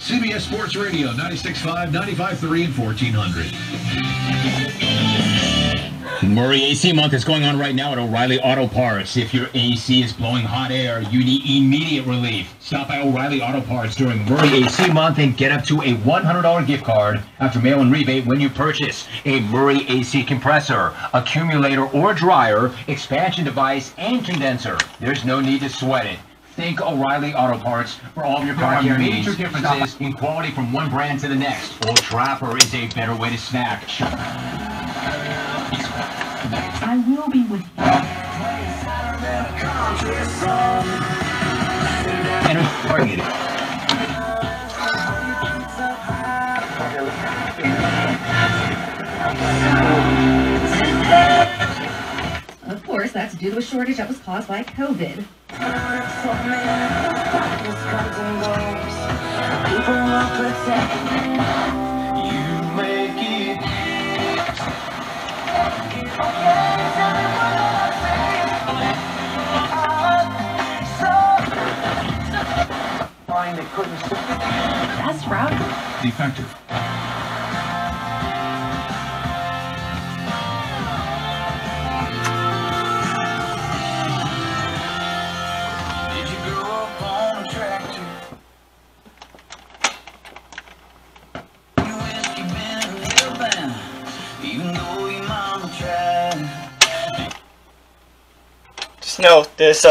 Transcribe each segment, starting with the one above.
CBS Sports Radio, 96.5, 95.3, and 1400. Murray AC Month is going on right now at O'Reilly Auto Parts. If your AC is blowing hot air, you need immediate relief. Stop by O'Reilly Auto Parts during Murray AC Month and get up to a $100 gift card after mail-in rebate when you purchase a Murray AC compressor, accumulator or dryer, expansion device, and condenser. There's no need to sweat it. Think O'Reilly Auto Parts for all of your car care needs. Major differences in quality from one brand to the next. Old Trapper is a better way to snack. I will be with you. And targeted. Of course, that's due to a shortage that was caused by COVID. That's right. Defective. Just note, this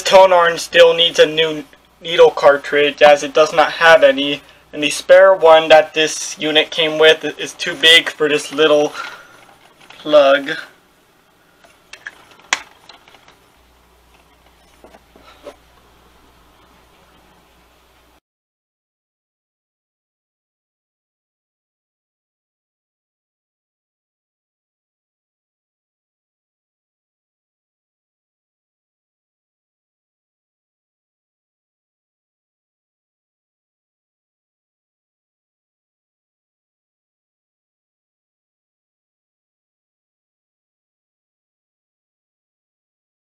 tone orange still needs a new needle cartridge, as it does not have any, and the spare one that this unit came with is too big for this little plug.